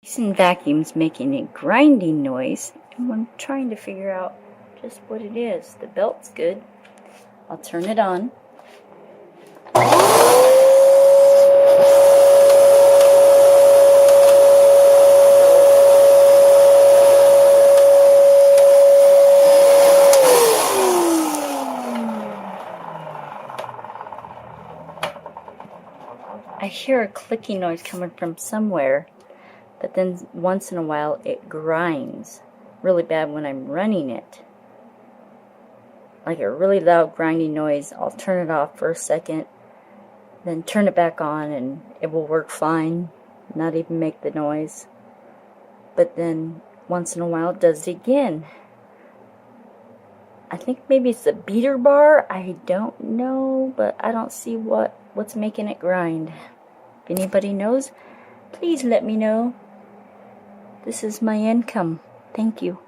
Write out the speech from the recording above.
Dyson vacuum's making a grinding noise, and I'm trying to figure out just what it is. The belt's good. I'll turn it on. I hear a clicking noise coming from somewhere, but then once in a while it grinds really bad when I'm running it. Like a really loud grinding noise. I'll turn it off for a second, then turn it back on, and it will work fine, not even make the noise. But then once in a while it does it again. I think maybe it's the beater bar. I don't know, but I don't see what's making it grind. If anybody knows, please let me know. This is my income. Thank you.